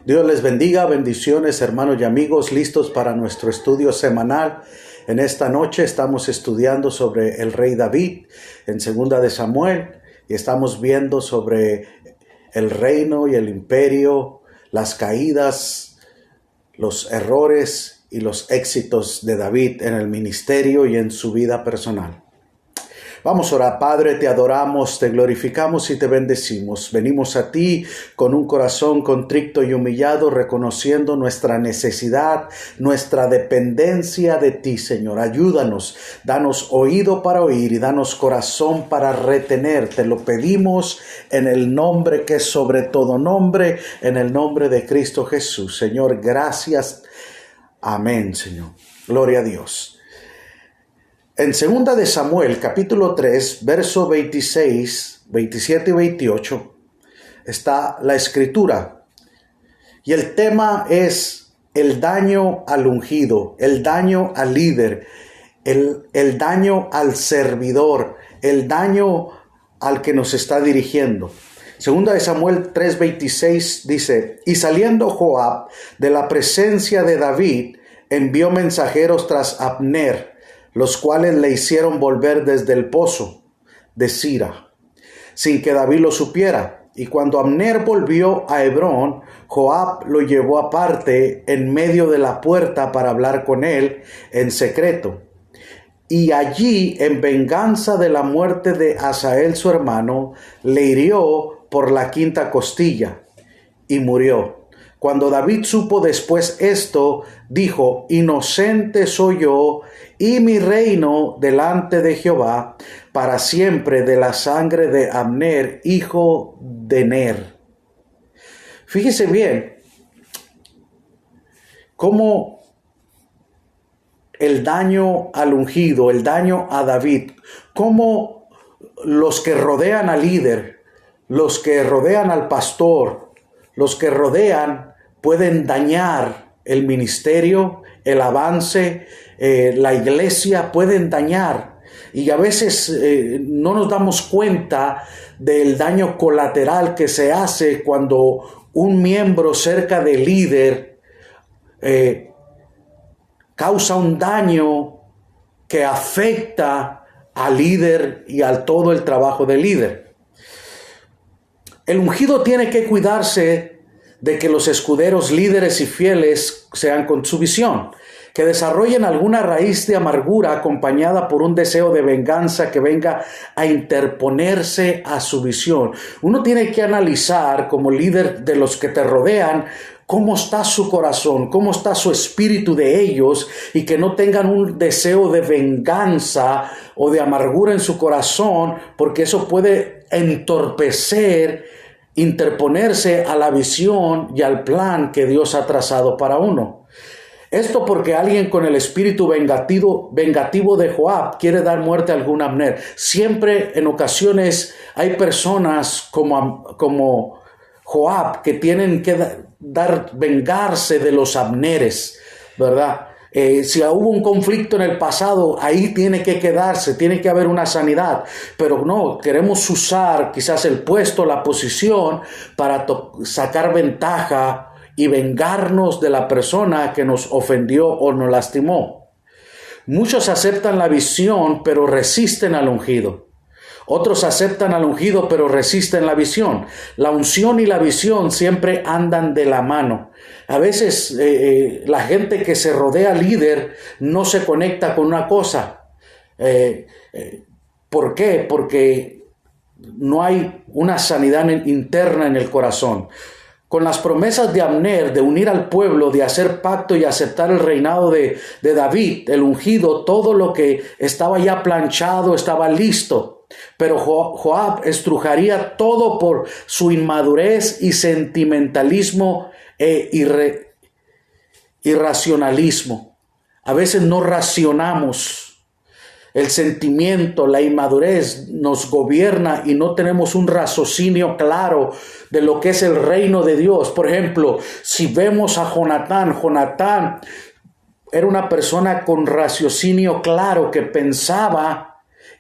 Dios les bendiga, bendiciones hermanos y amigos, listos para nuestro estudio semanal. En esta noche estamos estudiando sobre el rey David en 2 de Samuel y estamos viendo sobre el reino y el imperio, las caídas, los errores y los éxitos de David en el ministerio y en su vida personal. Vamos a orar. Padre, te adoramos, te glorificamos y te bendecimos. Venimos a ti con un corazón contrito y humillado, reconociendo nuestra necesidad, nuestra dependencia de ti, Señor. Ayúdanos, danos oído para oír y danos corazón para retener. Te lo pedimos en el nombre que es sobre todo nombre, en el nombre de Cristo Jesús. Señor, gracias. Amén, Señor. Gloria a Dios. En 2 de Samuel, capítulo 3, verso 26, 27 y 28, está la escritura. Y el tema es el daño al ungido, el daño al líder, el daño al servidor, el daño al que nos está dirigiendo. 2 de Samuel 3, 26 dice, y saliendo Joab de la presencia de David, envió mensajeros tras Abner, los cuales le hicieron volver desde el pozo de Sira, sin que David lo supiera. Y cuando Abner volvió a Hebrón, Joab lo llevó aparte en medio de la puerta para hablar con él en secreto. Y allí, en venganza de la muerte de Asael su hermano, le hirió por la quinta costilla y murió. Cuando David supo después esto, dijo, inocente soy yo y mi reino delante de Jehová para siempre de la sangre de Abner, hijo de Ner. Fíjese bien cómo el daño al ungido, el daño a David, cómo los que rodean al líder, los que rodean al pastor, los que rodean pueden dañar el ministerio, el avance, la iglesia, pueden dañar. Y a veces no nos damos cuenta del daño colateral que se hace cuando un miembro cerca del líder causa un daño que afecta al líder y a todo el trabajo del líder. El ungido tiene que cuidarse de que los escuderos líderes y fieles sean con su visión, que desarrollen alguna raíz de amargura acompañada por un deseo de venganza que venga a interponerse a su visión. Uno tiene que analizar como líder de los que te rodean cómo está su corazón, cómo está su espíritu de ellos y que no tengan un deseo de venganza o de amargura en su corazón, porque eso puede entorpecer, interponerse a la visión y al plan que Dios ha trazado para uno. Esto porque alguien con el espíritu vengativo de Joab quiere dar muerte a algún Abner. Siempre en ocasiones hay personas como Joab que tienen que vengarse de los Abneres, ¿verdad? Si hubo un conflicto en el pasado, ahí tiene que quedarse, tiene que haber una sanidad, pero no, queremos usar quizás el puesto, la posición para sacar ventaja y vengarnos de la persona que nos ofendió o nos lastimó. Muchos aceptan la visión, pero resisten al ungido. Otros aceptan al ungido, pero resisten la visión. La unción y la visión siempre andan de la mano. A veces la gente que se rodea líder no se conecta con una cosa. ¿Por qué? Porque no hay una sanidad interna en el corazón. Con las promesas de Abner de unir al pueblo, de hacer pacto y aceptar el reinado de David, el ungido, todo lo que estaba ya planchado, estaba listo. Pero Joab estrujaría todo por su inmadurez y sentimentalismo irracionalismo. A veces no racionamos. El sentimiento, la inmadurez nos gobierna y no tenemos un raciocinio claro de lo que es el reino de Dios. Por ejemplo, si vemos a Jonatán era una persona con raciocinio claro que pensaba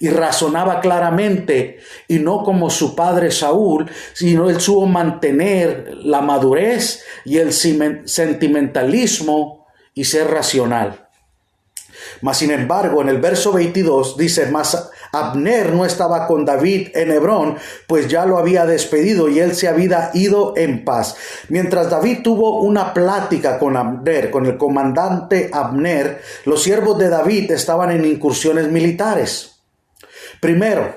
y razonaba claramente, y no como su padre Saúl, sino él supo mantener la madurez y el sentimentalismo y ser racional. Mas sin embargo, en el verso 22 dice, mas Abner no estaba con David en Hebrón, pues ya lo había despedido y él se había ido en paz. Mientras David tuvo una plática con Abner, con el comandante Abner, los siervos de David estaban en incursiones militares. Primero,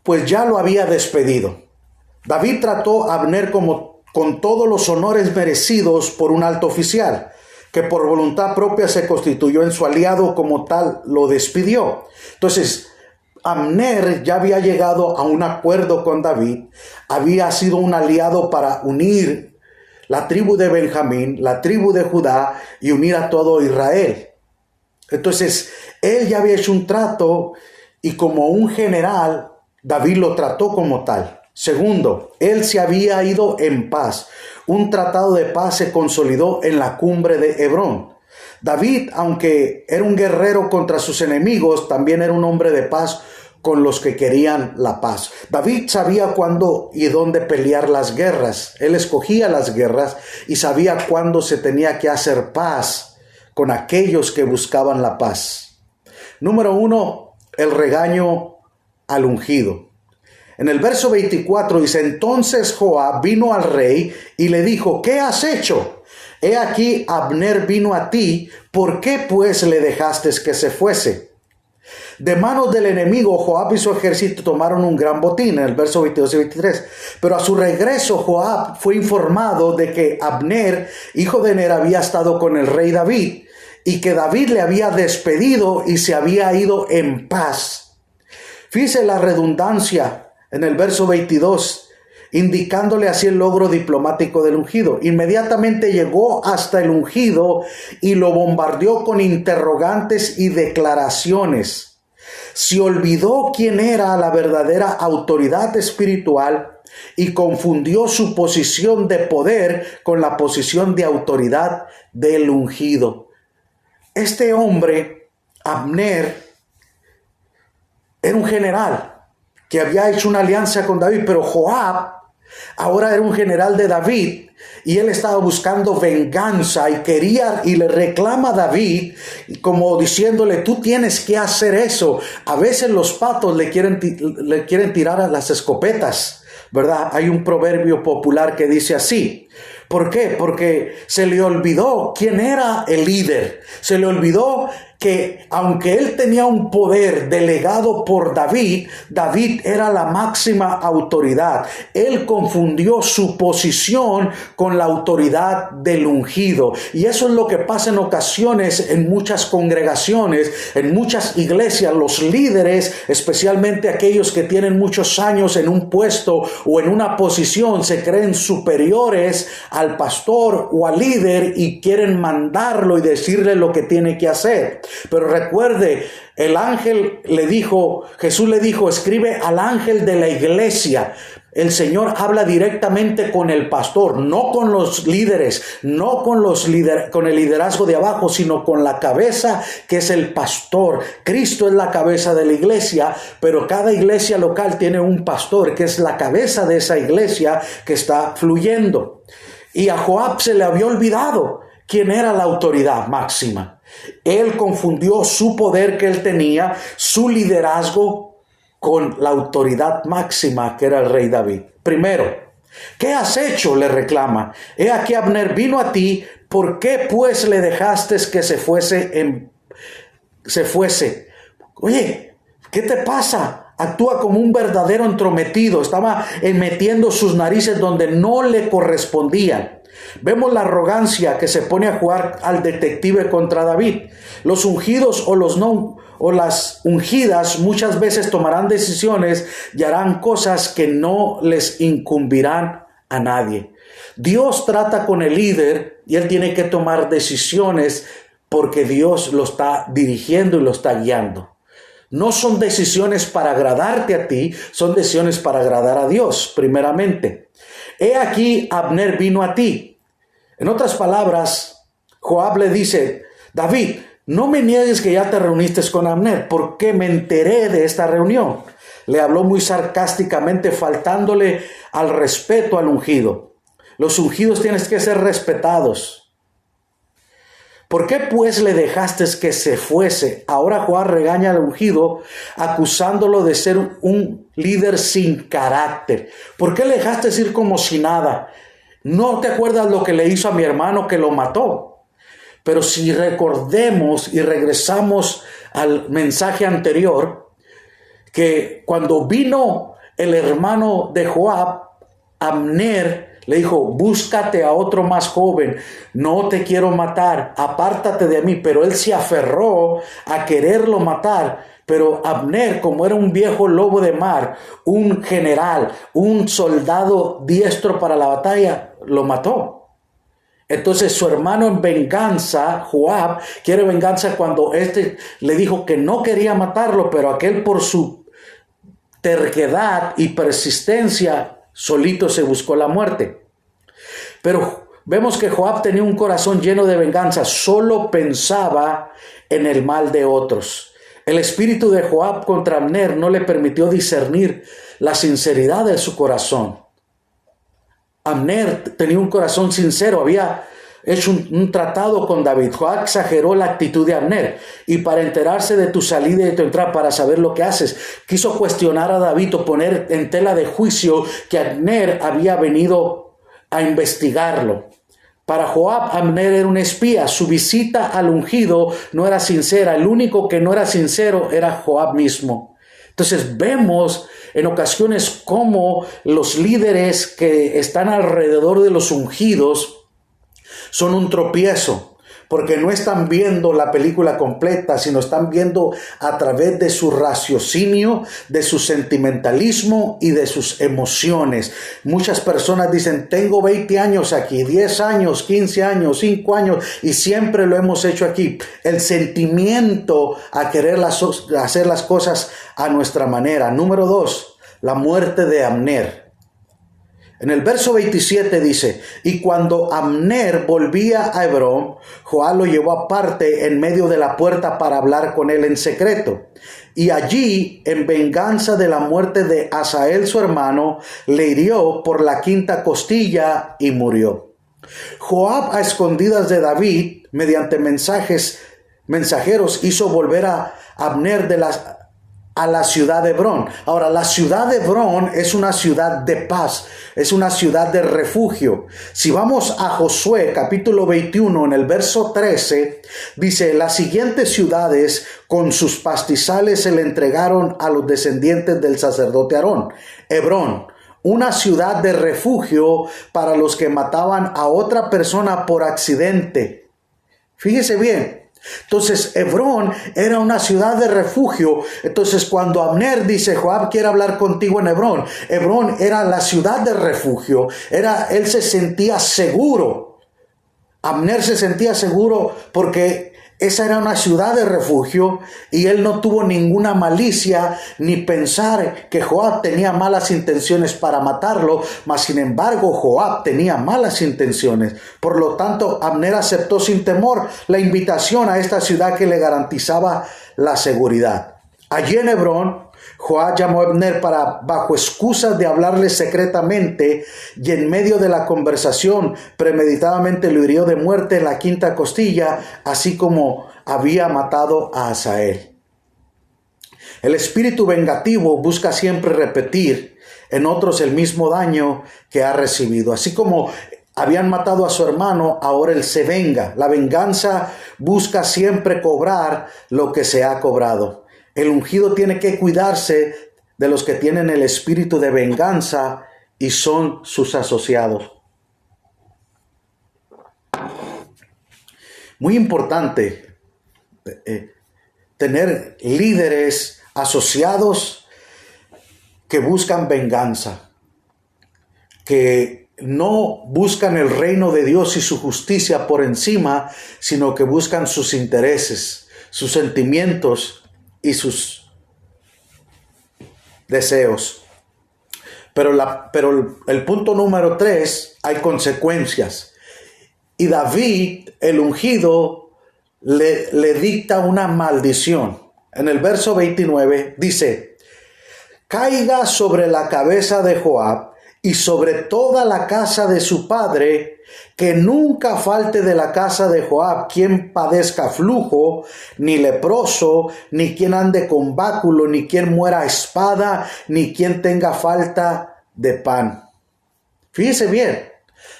pues ya lo había despedido. David trató a Abner con todos los honores merecidos por un alto oficial, que por voluntad propia se constituyó en su aliado, como tal lo despidió. Entonces, Abner ya había llegado a un acuerdo con David, había sido un aliado para unir la tribu de Benjamín, la tribu de Judá y unir a todo Israel. Entonces, él ya había hecho un trato y como un general, David lo trató como tal. Segundo, él se había ido en paz. Un tratado de paz se consolidó en la cumbre de Hebrón. David, aunque era un guerrero contra sus enemigos, también era un hombre de paz con los que querían la paz. David sabía cuándo y dónde pelear las guerras. Él escogía las guerras y sabía cuándo se tenía que hacer paz con aquellos que buscaban la paz. Número 1, el regaño al ungido. En el verso 24 dice, entonces Joab vino al rey y le dijo, ¿qué has hecho? He aquí Abner vino a ti, ¿por qué pues le dejaste que se fuese? De manos del enemigo, Joab y su ejército tomaron un gran botín, en el verso 22 y 23. Pero a su regreso, Joab fue informado de que Abner, hijo de Ner, había estado con el rey David y que David le había despedido y se había ido en paz. Fíjese la redundancia en el verso 22, indicándole así el logro diplomático del ungido. Inmediatamente llegó hasta el ungido y lo bombardeó con interrogantes y declaraciones. Se olvidó quién era la verdadera autoridad espiritual y confundió su posición de poder con la posición de autoridad del ungido. Este hombre, Abner, era un general que había hecho una alianza con David, pero Joab ahora era un general de David y él estaba buscando venganza y quería y le reclama a David como diciéndole, tú tienes que hacer eso. A veces los patos le quieren tirar a las escopetas, ¿verdad? Hay un proverbio popular que dice así. ¿Por qué? Porque se le olvidó quién era el líder. Se le olvidó que aunque él tenía un poder delegado por David, David era la máxima autoridad. Él confundió su posición con la autoridad del ungido. Y eso es lo que pasa en ocasiones en muchas congregaciones, en muchas iglesias. Los líderes, especialmente aquellos que tienen muchos años en un puesto o en una posición, se creen superiores al pastor o al líder y quieren mandarlo y decirle lo que tiene que hacer. Pero recuerde, el ángel le dijo, Jesús le dijo, escribe al ángel de la iglesia. El Señor habla directamente con el pastor, no con los líderes, no con el liderazgo de abajo, sino con la cabeza que es el pastor. Cristo es la cabeza de la iglesia, pero cada iglesia local tiene un pastor que es la cabeza de esa iglesia que está fluyendo. Y a Joab se le había olvidado quién era la autoridad máxima. Él confundió su poder que él tenía, su liderazgo, con la autoridad máxima que era el rey David. Primero, ¿qué has hecho?, le reclama. He aquí Abner vino a ti, ¿por qué pues le dejaste que se fuese? Oye, ¿qué te pasa? Actúa como un verdadero entrometido. Estaba metiendo sus narices donde no le correspondían. Vemos la arrogancia que se pone a jugar al detective contra David. Los ungidos o las ungidas muchas veces tomarán decisiones y harán cosas que no les incumbirán a nadie. Dios trata con el líder y él tiene que tomar decisiones porque Dios lo está dirigiendo y lo está guiando. No son decisiones para agradarte a ti, son decisiones para agradar a Dios, primeramente. He aquí, Abner vino a ti. En otras palabras, Joab le dice, David, no me niegues que ya te reuniste con Abner, porque me enteré de esta reunión. Le habló muy sarcásticamente, faltándole al respeto al ungido. Los ungidos tienen que ser respetados. ¿Por qué pues le dejaste que se fuese? Ahora Joab regaña al ungido, acusándolo de ser un líder sin carácter. ¿Por qué le dejaste ir como si nada? ¿No te acuerdas lo que le hizo a mi hermano que lo mató? Pero si recordemos y regresamos al mensaje anterior, que cuando vino el hermano de Joab, Abner, le dijo, búscate a otro más joven, no te quiero matar, apártate de mí. Pero él se aferró a quererlo matar. Pero Abner, como era un viejo lobo de mar, un general, un soldado diestro para la batalla, lo mató. Entonces su hermano en venganza, Joab, quiere venganza cuando le dijo que no quería matarlo, pero aquel por su terquedad y persistencia solito se buscó la muerte. Pero vemos que Joab tenía un corazón lleno de venganza, solo pensaba en el mal de otros. El espíritu de Joab contra Abner no le permitió discernir la sinceridad de su corazón. Abner tenía un corazón sincero, había hecho un tratado con David. Joab exageró la actitud de Abner, y para enterarse de tu salida y de tu entrada, para saber lo que haces, quiso cuestionar a David o poner en tela de juicio que Abner había venido a investigarlo. Para Joab, Abner era un espía. Su visita al ungido no era sincera. El único que no era sincero era Joab mismo. Entonces vemos en ocasiones cómo los líderes que están alrededor de los ungidos son un tropiezo, porque no están viendo la película completa, sino están viendo a través de su raciocinio, de su sentimentalismo y de sus emociones. Muchas personas dicen, tengo 20 años aquí, 10 años, 15 años, 5 años, y siempre lo hemos hecho aquí. El sentimiento a querer hacer las cosas a nuestra manera. Número 2, la muerte de Abner. En el verso 27 dice, y cuando Abner volvía a Hebrón, Joab lo llevó aparte en medio de la puerta para hablar con él en secreto. Y allí, en venganza de la muerte de Asael su hermano, le hirió por la quinta costilla y murió. Joab, a escondidas de David, mediante mensajeros, hizo volver a Abner a la ciudad de Hebrón. Ahora, la ciudad de Hebrón es una ciudad de paz, es una ciudad de refugio. Si vamos a Josué capítulo 21 en el verso 13, dice, las siguientes ciudades con sus pastizales se le entregaron a los descendientes del sacerdote Aarón. Hebrón, una ciudad de refugio para los que mataban a otra persona por accidente. Fíjese bien. Entonces Hebrón era una ciudad de refugio. Entonces cuando Abner dice, Joab quiere hablar contigo en Hebrón, Hebrón era la ciudad de refugio. Él se sentía seguro. Abner se sentía seguro porque esa era una ciudad de refugio, y él no tuvo ninguna malicia ni pensar que Joab tenía malas intenciones para matarlo, mas sin embargo Joab tenía malas intenciones. Por lo tanto, Abner aceptó sin temor la invitación a esta ciudad que le garantizaba la seguridad. Allí en Hebrón, Joab llamó a Abner bajo excusas de hablarle secretamente, y en medio de la conversación premeditadamente lo hirió de muerte en la quinta costilla, así como había matado a Asael. El espíritu vengativo busca siempre repetir en otros el mismo daño que ha recibido. Así como habían matado a su hermano, ahora él se venga. La venganza busca siempre cobrar lo que se ha cobrado. El ungido tiene que cuidarse de los que tienen el espíritu de venganza y son sus asociados. Muy importante tener líderes asociados que buscan venganza, que no buscan el reino de Dios y su justicia por encima, sino que buscan sus intereses, sus sentimientos y sus deseos. Pero el punto número 3, hay consecuencias. Y David, el ungido, le dicta una maldición. En el verso 29 dice: caiga sobre la cabeza de Joab y sobre toda la casa de su padre, que nunca falte de la casa de Joab quien padezca flujo, ni leproso, ni quien ande con báculo, ni quien muera a espada, ni quien tenga falta de pan. Fíjese bien,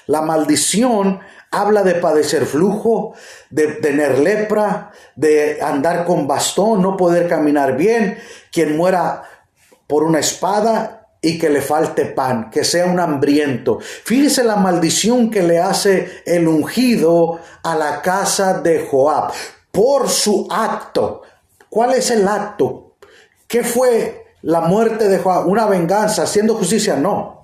la maldición habla de padecer flujo, de tener lepra, de andar con bastón, no poder caminar bien, quien muera por una espada y que le falte pan, que sea un hambriento. Fíjese la maldición que le hace el ungido a la casa de Joab por su acto. ¿Cuál es el acto? ¿Qué fue la muerte de Joab? ¿Una venganza haciendo justicia? No.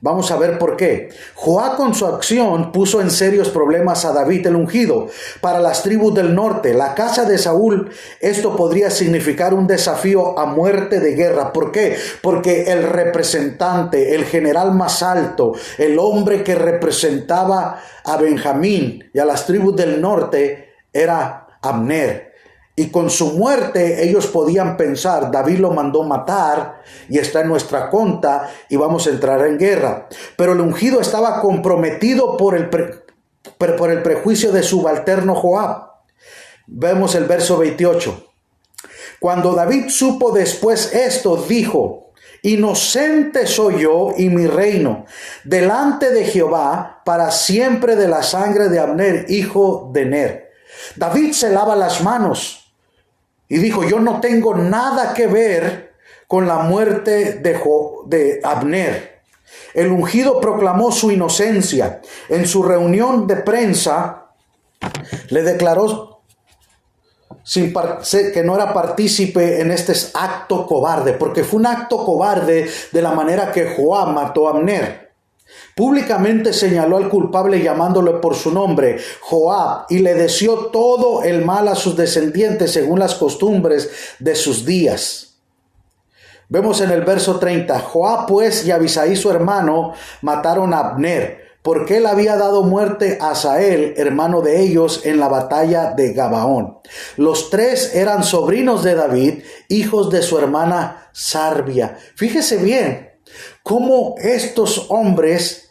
Vamos a ver por qué. Joab con su acción puso en serios problemas a David el ungido. Para las tribus del norte, la casa de Saúl, esto podría significar un desafío a muerte de guerra. ¿Por qué? Porque el representante, el general más alto, el hombre que representaba a Benjamín y a las tribus del norte era Abner. Y con su muerte ellos podían pensar: David lo mandó matar y está en nuestra contra y vamos a entrar en guerra. Pero el ungido estaba comprometido por el prejuicio de subalterno Joab. Vemos el verso 28. Cuando David supo después esto, dijo: inocente soy yo y mi reino delante de Jehová para siempre de la sangre de Abner, hijo de Ner. David se lava las manos y dijo: yo no tengo nada que ver con la muerte de Abner. El ungido proclamó su inocencia. En su reunión de prensa le declaró que no era partícipe en este acto cobarde, porque fue un acto cobarde de la manera que Joab mató a Abner. Públicamente señaló al culpable llamándole por su nombre, Joab, y le deseó todo el mal a sus descendientes según las costumbres de sus días. Vemos en el verso 30, Joab pues y Abisai su hermano mataron a Abner, porque él había dado muerte a Asael, hermano de ellos, en la batalla de Gabaón. Los tres eran sobrinos de David, hijos de su hermana Sarbia. Fíjese bien cómo estos hombres,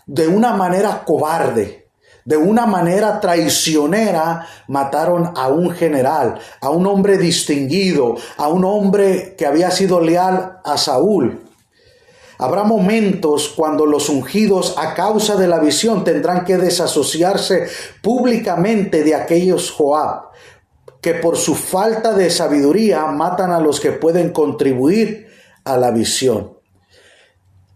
de una manera cobarde, de una manera traicionera, mataron a un general, a un hombre distinguido, a un hombre que había sido leal a Saúl. Habrá momentos cuando los ungidos, a causa de la visión, tendrán que desasociarse públicamente de aquellos Joab, que por su falta de sabiduría matan a los que pueden contribuir a la visión.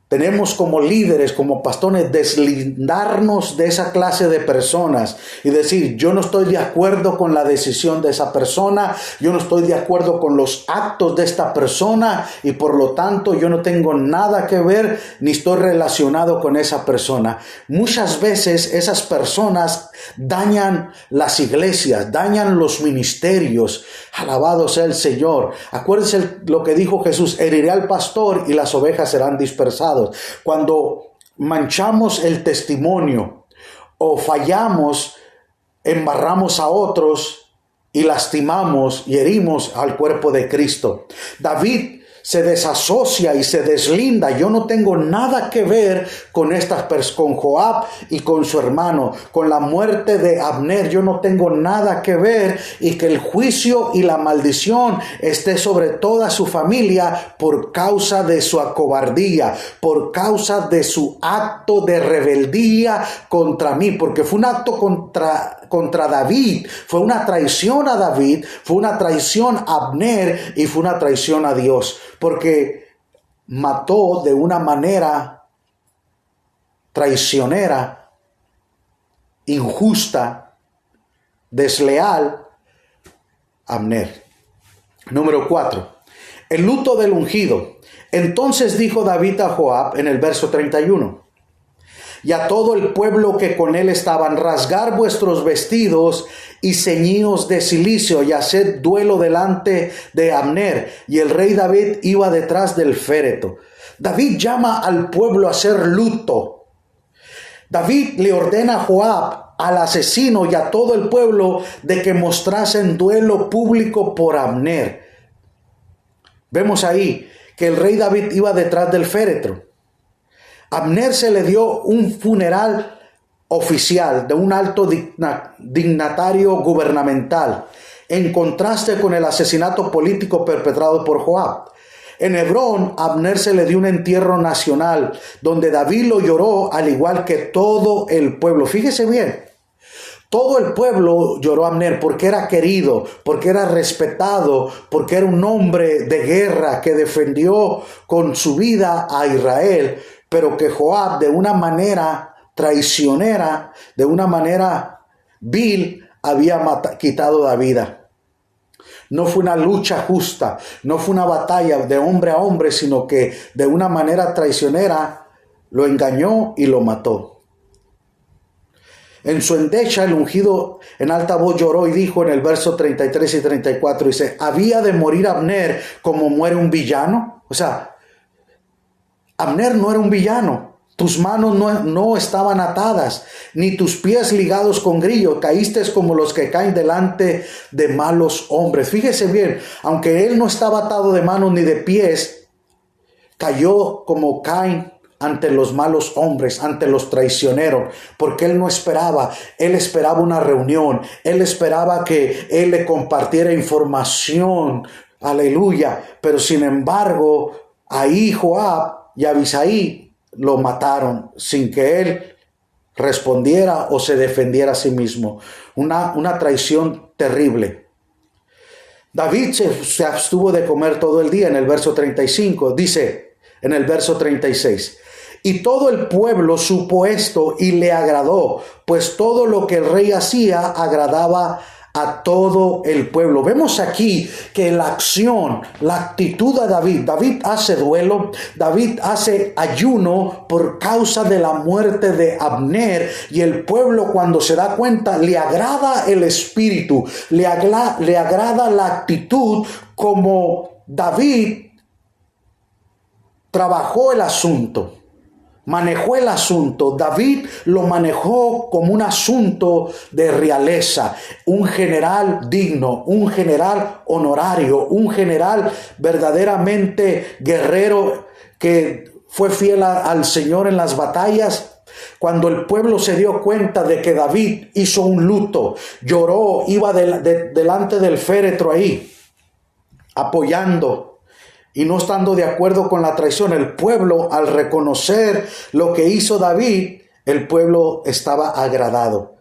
Tenemos como líderes, como pastores, deslindarnos de esa clase de personas y decir: yo no estoy de acuerdo con la decisión de esa persona, yo no estoy de acuerdo con los actos de esta persona y por lo tanto yo no tengo nada que ver ni estoy relacionado con esa persona. Muchas veces esas personas dañan las iglesias, dañan los ministerios. Alabado sea el Señor. Acuérdense lo que dijo Jesús: heriré al pastor y las ovejas serán dispersadas. Cuando manchamos el testimonio o fallamos, embarramos a otros y lastimamos y herimos al cuerpo de Cristo. David se desasocia y se deslinda. Yo no tengo nada que ver con con Joab y con su hermano, con la muerte de Abner. Yo no tengo nada que ver, y que el juicio y la maldición esté sobre toda su familia por causa de su acobardía, por causa de su acto de rebeldía contra mí, porque fue un acto contra David, fue una traición a David, fue una traición a Abner y fue una traición a Dios, porque mató de una manera traicionera, injusta, desleal a Abner. Número 4. El luto del ungido. Entonces dijo David a Joab en el verso 31. Y a todo el pueblo que con él estaban: rasgar vuestros vestidos y ceñíos de cilicio y haced duelo delante de Abner. Y el rey David iba detrás del féretro. David llama al pueblo a hacer luto. David le ordena a Joab al asesino y a todo el pueblo de que mostrasen duelo público por Abner. Vemos ahí que el rey David iba detrás del féretro. Abner se le dio un funeral oficial de un alto dignatario gubernamental, en contraste con el asesinato político perpetrado por Joab. En Hebrón, Abner se le dio un entierro nacional, donde David lo lloró al igual que todo el pueblo. Fíjese bien, todo el pueblo lloró a Abner porque era querido, porque era respetado, porque era un hombre de guerra que defendió con su vida a Israel, pero que Joab, de una manera traicionera, de una manera vil, había quitado la vida. No fue una lucha justa, no fue una batalla de hombre a hombre, sino que de una manera traicionera lo engañó y lo mató. En su endecha, el ungido en alta voz lloró y dijo en el verso 33 y 34, dice, ¿había de morir Abner como muere un villano? O sea, Abner no era un villano. Tus manos no estaban atadas, ni tus pies ligados con grillo. Caíste como los que caen delante de malos hombres. Fíjese bien, aunque él no estaba atado de manos ni de pies, cayó como caen ante los malos hombres, ante los traicioneros, porque él no esperaba, él esperaba una reunión, él esperaba que él le compartiera información, aleluya, pero sin embargo, ahí Joab y Abisai lo mataron sin que él respondiera o se defendiera a sí mismo. Una traición terrible. David se abstuvo de comer todo el día en el verso 35, dice en el verso 36. Y todo el pueblo supo esto y le agradó, pues todo lo que el rey hacía agradaba a todo el pueblo. Vemos aquí que la acción, la actitud de David hace duelo, David hace ayuno por causa de la muerte de Abner, y el pueblo, cuando se da cuenta, le agrada el espíritu, le agrada la actitud como David trabajó el asunto. Manejó el asunto. David lo manejó como un asunto de realeza, un general digno, un general honorario, un general verdaderamente guerrero que fue fiel al Señor en las batallas. Cuando el pueblo se dio cuenta de que David hizo un luto, lloró, iba delante del féretro ahí, apoyando y no estando de acuerdo con la traición, el pueblo, al reconocer lo que hizo David, el pueblo estaba agradado.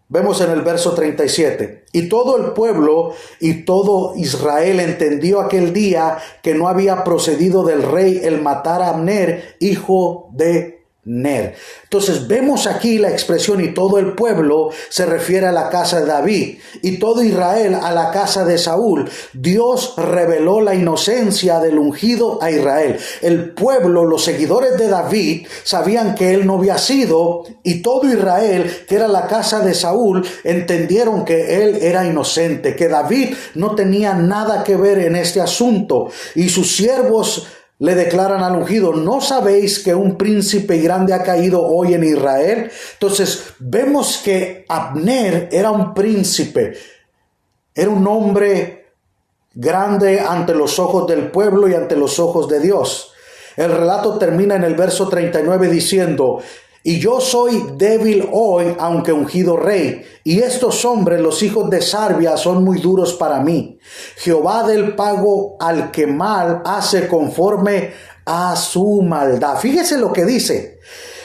Vemos en el verso 37, y todo el pueblo y todo Israel entendió aquel día que no había procedido del rey el matar a Abner, hijo de Ner. Entonces vemos aquí la expresión y todo el pueblo se refiere a la casa de David y todo Israel a la casa de Saúl. Dios reveló la inocencia del ungido a Israel. El pueblo, los seguidores de David, sabían que él no había sido, y todo Israel, que era la casa de Saúl, entendieron que él era inocente, que David no tenía nada que ver en este asunto, y sus siervos le declaran al ungido, ¿no sabéis que un príncipe grande ha caído hoy en Israel? Entonces vemos que Abner era un príncipe, era un hombre grande ante los ojos del pueblo y ante los ojos de Dios. El relato termina en el verso 39 diciendo, y yo soy débil hoy, aunque ungido rey, y estos hombres, los hijos de Sarbia, son muy duros para mí. Jehová da el pago al que mal hace conforme a su maldad. Fíjese lo que dice.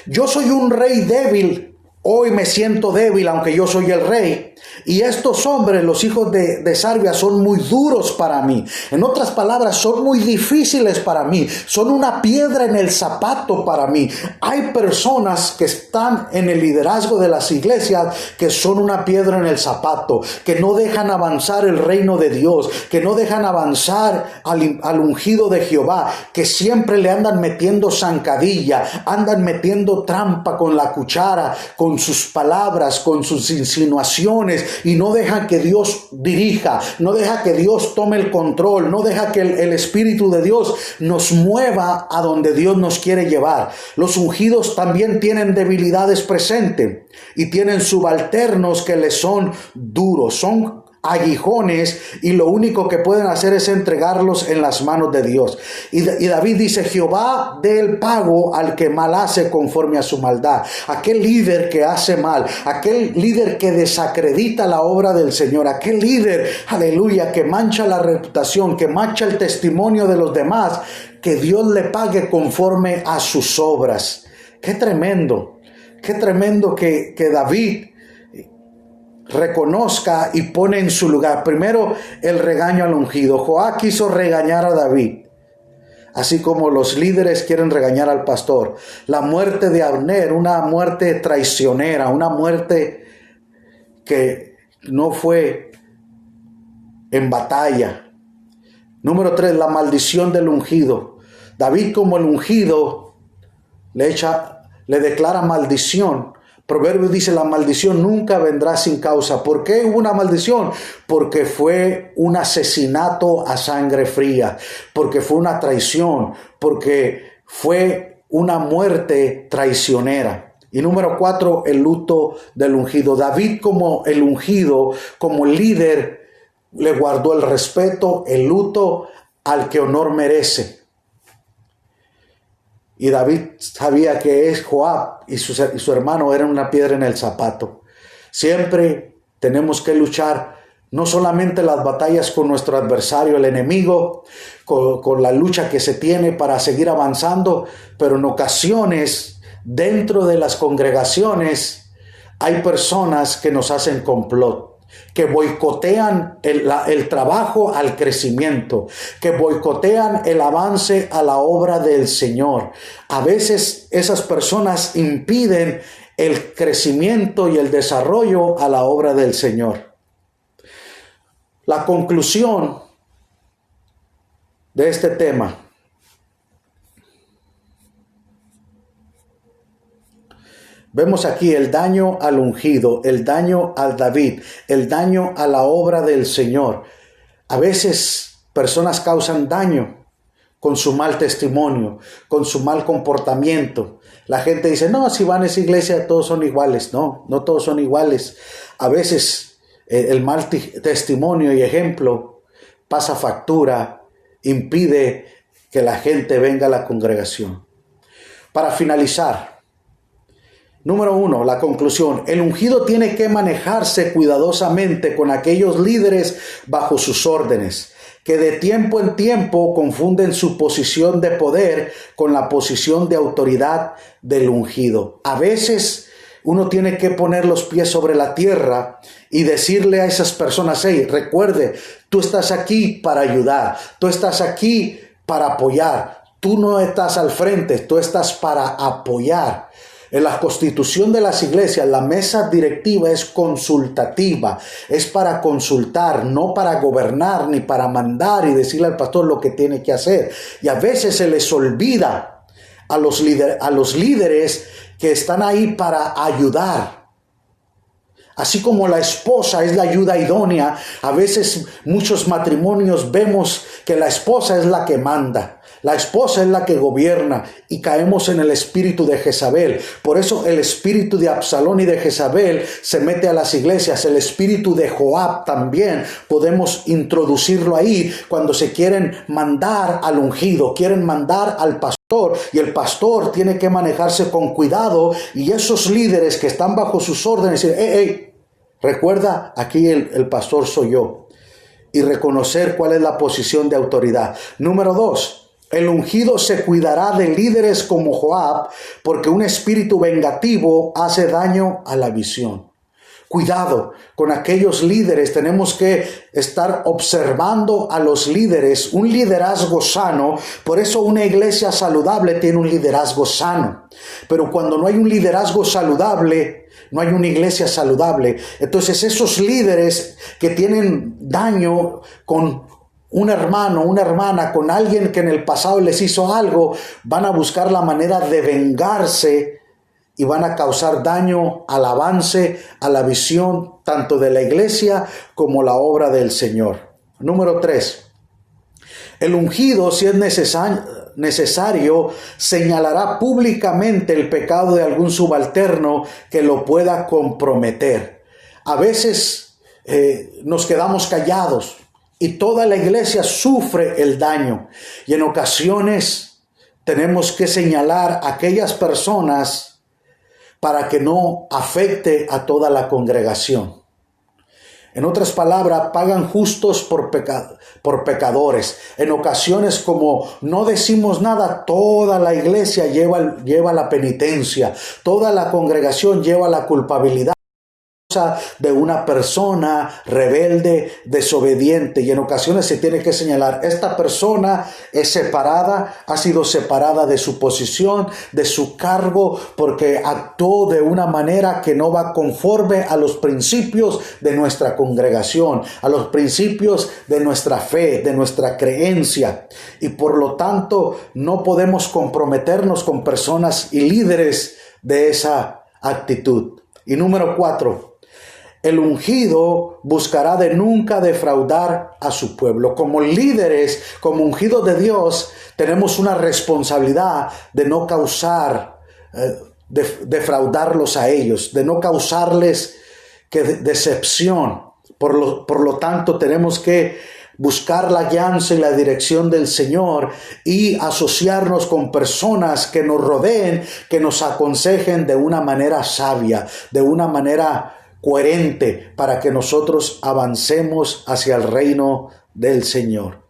Yo soy un rey débil, hoy me siento débil, aunque yo soy el rey. Y estos hombres, los hijos de Sarbia, son muy duros para mí. En otras palabras, son muy difíciles para mí. Son una piedra en el zapato para mí. Hay personas que están en el liderazgo de las iglesias que son una piedra en el zapato, que no dejan avanzar el reino de Dios, que no dejan avanzar al ungido de Jehová, que siempre le andan metiendo zancadilla, andan metiendo trampa con la cuchara, con sus palabras, con sus insinuaciones, aguijones y no deja que Dios dirija, no deja que Dios tome el control, no deja que el Espíritu de Dios nos mueva a donde Dios nos quiere llevar. Los ungidos también tienen debilidades presentes y tienen subalternos que les son duros, son aguijones, y lo único que pueden hacer es entregarlos en las manos de Dios. Y David dice: Jehová dé el pago al que mal hace conforme a su maldad. Aquel líder que hace mal, aquel líder que desacredita la obra del Señor, aquel líder, aleluya, que mancha la reputación, que mancha el testimonio de los demás, que Dios le pague conforme a sus obras. Qué tremendo que David reconozca y pone en su lugar. Primero, el regaño al ungido. Joab quiso regañar a David, así como los líderes quieren regañar al pastor. La muerte de Abner, una muerte traicionera, una muerte que no fue en batalla. Número 3, la maldición del ungido. David, como el ungido, le declara maldición. Proverbios dice: la maldición nunca vendrá sin causa. ¿Por qué hubo una maldición? Porque fue un asesinato a sangre fría, porque fue una traición, porque fue una muerte traicionera. Y número 4, el luto del ungido. David, como el ungido, como líder, le guardó el respeto, el luto al que honor merece. Y David sabía que Joab y su hermano eran una piedra en el zapato. Siempre tenemos que luchar no solamente las batallas con nuestro adversario, el enemigo, con la lucha que se tiene para seguir avanzando, pero en ocasiones dentro de las congregaciones hay personas que nos hacen complot, que boicotean el trabajo al crecimiento, que boicotean el avance a la obra del Señor. A veces esas personas impiden el crecimiento y el desarrollo a la obra del Señor. La conclusión de este tema: vemos aquí el daño al ungido, el daño al David, el daño a la obra del Señor. A veces personas causan daño con su mal testimonio, con su mal comportamiento. La gente dice: no, si van a esa iglesia todos son iguales. No, no todos son iguales. A veces el mal testimonio y ejemplo pasa factura, impide que la gente venga a la congregación. Para finalizar, número 1, la conclusión. El ungido tiene que manejarse cuidadosamente con aquellos líderes bajo sus órdenes, que de tiempo en tiempo confunden su posición de poder con la posición de autoridad del ungido. A veces uno tiene que poner los pies sobre la tierra y decirle a esas personas: hey, recuerde, tú estás aquí para ayudar, tú estás aquí para apoyar, tú no estás al frente, tú estás para apoyar. En la constitución de las iglesias, la mesa directiva es consultativa, es para consultar, no para gobernar ni para mandar y decirle al pastor lo que tiene que hacer. Y a veces se les olvida a los líderes que están ahí para ayudar. Así como la esposa es la ayuda idónea, a veces muchos matrimonios vemos que la esposa es la que manda. La esposa es la que gobierna y caemos en el espíritu de Jezabel. Por eso el espíritu de Absalón y de Jezabel se mete a las iglesias. El espíritu de Joab también podemos introducirlo ahí cuando se quieren mandar al ungido, quieren mandar al pastor, y el pastor tiene que manejarse con cuidado, y esos líderes que están bajo sus órdenes dicen: recuerda, aquí el pastor soy yo, y reconocer cuál es la posición de autoridad. Número 2, el ungido se cuidará de líderes como Joab, porque un espíritu vengativo hace daño a la visión. Cuidado con aquellos líderes. Tenemos que estar observando a los líderes, un liderazgo sano. Por eso una iglesia saludable tiene un liderazgo sano. Pero cuando no hay un liderazgo saludable, no hay una iglesia saludable. Entonces esos líderes que tienen daño con un hermano, una hermana, con alguien que en el pasado les hizo algo, van a buscar la manera de vengarse y van a causar daño al avance, a la visión tanto de la iglesia como la obra del Señor. Número 3. El ungido, si es necesario, señalará públicamente el pecado de algún subalterno que lo pueda comprometer. A veces nos quedamos callados y toda la iglesia sufre el daño. Y en ocasiones tenemos que señalar a aquellas personas para que no afecte a toda la congregación. En otras palabras, pagan justos por pecadores. En ocasiones, como no decimos nada, toda la iglesia lleva la penitencia. Toda la congregación lleva la culpabilidad de una persona rebelde, desobediente, y en ocasiones se tiene que señalar, esta persona es separada, ha sido separada de su posición, de su cargo, porque actuó de una manera que no va conforme a los principios de nuestra congregación, a los principios de nuestra fe, de nuestra creencia, y por lo tanto no podemos comprometernos con personas y líderes de esa actitud. Y número 4, el ungido buscará de nunca defraudar a su pueblo. Como líderes, como ungidos de Dios, tenemos una responsabilidad de no causar, defraudarlos a ellos, de no causarles decepción. Por lo tanto, tenemos que buscar la guianza y la dirección del Señor y asociarnos con personas que nos rodeen, que nos aconsejen de una manera sabia, de una manera coherente, para que nosotros avancemos hacia el reino del Señor.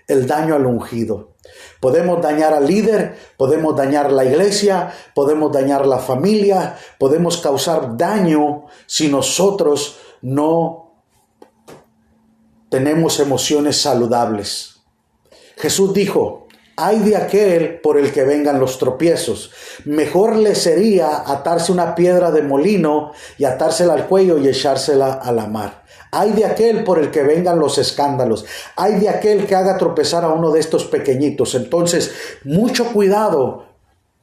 El daño al ungido. Podemos dañar al líder, podemos dañar la iglesia, podemos dañar la familia, podemos causar daño si nosotros no tenemos emociones saludables. Jesús dijo, ay de aquel por el que vengan los tropiezos. Mejor le sería atarse una piedra de molino y atársela al cuello y echársela a la mar. Ay de aquel por el que vengan los escándalos. Ay de aquel que haga tropezar a uno de estos pequeñitos. Entonces, mucho cuidado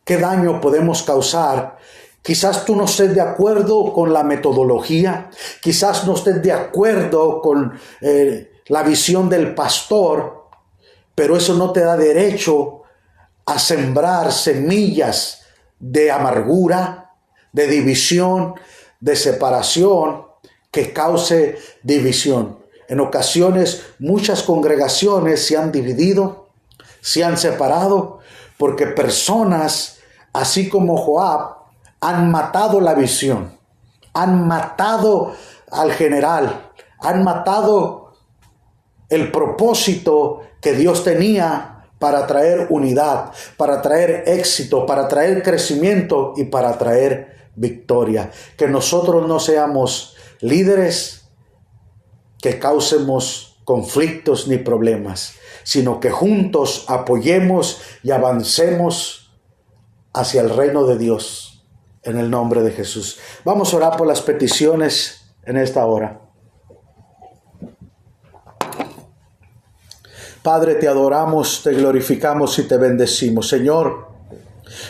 qué daño podemos causar. Quizás tú no estés de acuerdo con la metodología. Quizás no estés de acuerdo con la visión del pastor. Pero eso no te da derecho a sembrar semillas de amargura, de división, de separación, que cause división. En ocasiones, muchas congregaciones se han dividido, se han separado, porque personas, así como Joab, han matado la visión, han matado al general, han matado el propósito que Dios tenía para traer unidad, para traer éxito, para traer crecimiento y para traer victoria. Que nosotros no seamos líderes que causemos conflictos ni problemas, sino que juntos apoyemos y avancemos hacia el reino de Dios, en el nombre de Jesús. Vamos a orar por las peticiones en esta hora. Padre, te adoramos, te glorificamos y te bendecimos. Señor,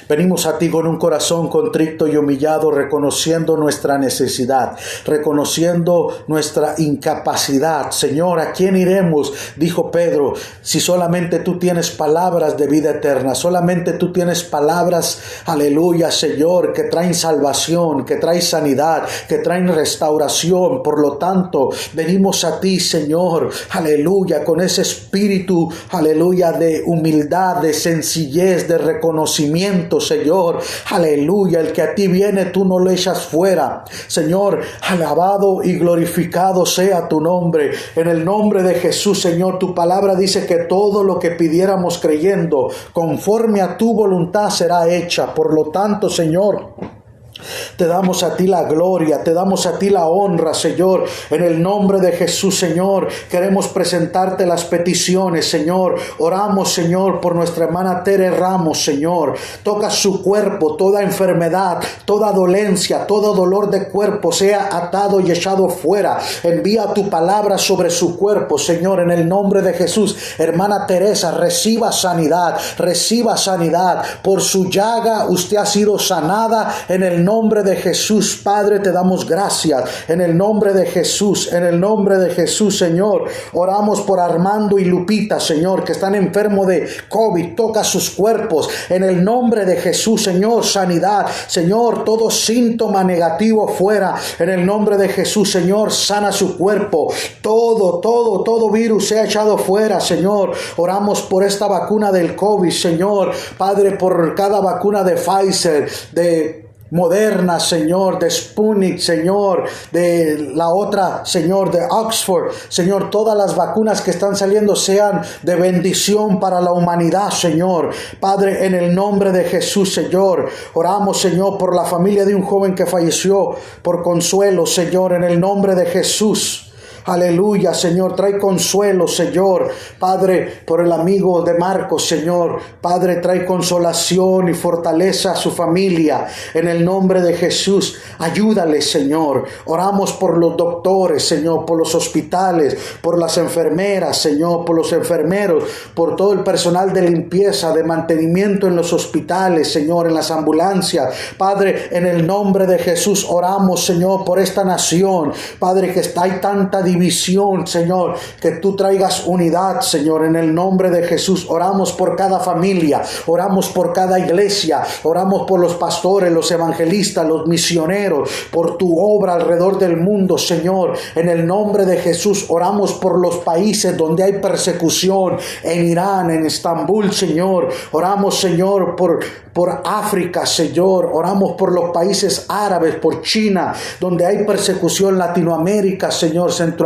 venimos a ti con un corazón contrito y humillado, reconociendo nuestra necesidad, reconociendo nuestra incapacidad. Señor, ¿a quién iremos? Dijo Pedro, si solamente tú tienes palabras de vida eterna, solamente tú tienes palabras, aleluya, Señor, que traen salvación, que traen sanidad, que traen restauración. Por lo tanto, venimos a ti, Señor, aleluya, con ese espíritu, aleluya, de humildad, de sencillez, de reconocimiento, Señor, aleluya, el que a ti viene tú no lo echas fuera. Señor, alabado y glorificado sea tu nombre. En el nombre de Jesús, Señor, tu palabra dice que todo lo que pidiéramos creyendo conforme a tu voluntad será hecha. Por lo tanto, Señor, Te damos a ti la gloria, te damos a ti la honra, Señor. En el nombre de Jesús, Señor, queremos presentarte las peticiones, Señor. Oramos, Señor, por nuestra hermana Tere Ramos, Señor. Toca su cuerpo, toda enfermedad, toda dolencia, todo dolor de cuerpo sea atado y echado fuera. Envía tu palabra sobre su cuerpo, Señor, en el nombre de Jesús. Hermana Teresa, reciba sanidad, reciba sanidad. Por su llaga usted ha sido sanada en el nombre de Jesús. Padre, te damos gracias en el nombre de Jesús, en el nombre de Jesús, Señor. Oramos por Armando y Lupita, Señor, que están enfermos de COVID. Toca sus cuerpos en el nombre de Jesús, Señor. Sanidad, Señor, todo síntoma negativo fuera en el nombre de Jesús, Señor. Sana su cuerpo, todo virus sea echado fuera, Señor. Oramos por esta vacuna del COVID, Señor. Padre, por cada vacuna de Pfizer, de Moderna, Señor, de Sputnik, Señor, de la otra, Señor, de Oxford, Señor, todas las vacunas que están saliendo sean de bendición para la humanidad, Señor. Padre, en el nombre de Jesús, Señor, oramos, Señor, por la familia de un joven que falleció, por Consuelo, Señor, en el nombre de Jesús. Aleluya, Señor, trae consuelo, Señor. Padre, por el amigo de Marcos, Señor. Padre, trae consolación y fortaleza a su familia. En el nombre de Jesús, ayúdale, Señor. Oramos por los doctores, Señor, por los hospitales, por las enfermeras, Señor, por los enfermeros, por todo el personal de limpieza, de mantenimiento en los hospitales, Señor, en las ambulancias. Padre, en el nombre de Jesús, oramos, Señor, por esta nación. Padre, que hay tanta división, Señor, que tú traigas unidad, Señor, en el nombre de Jesús. Oramos por cada familia, oramos por cada iglesia, oramos por los pastores, los evangelistas, los misioneros, por tu obra alrededor del mundo, Señor, en el nombre de Jesús. Oramos por los países donde hay persecución, en Irán, en Estambul, Señor. Oramos, Señor, por África, Señor. Oramos por los países árabes, por China, donde hay persecución, Latinoamérica, Señor, Centroamérica.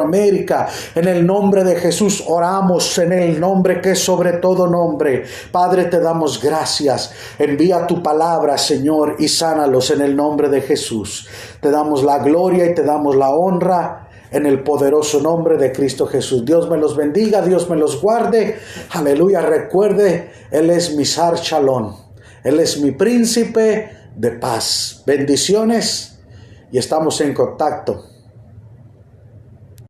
En el nombre de Jesús oramos, en el nombre que es sobre todo nombre. Padre, te damos gracias. Envía tu palabra, Señor, y sánalos en el nombre de Jesús. Te damos la gloria y te damos la honra en el poderoso nombre de Cristo Jesús. Dios me los bendiga, Dios me los guarde. Aleluya. Recuerde, Él es mi Sar Shalom. Él es mi príncipe de paz. Bendiciones y estamos en contacto.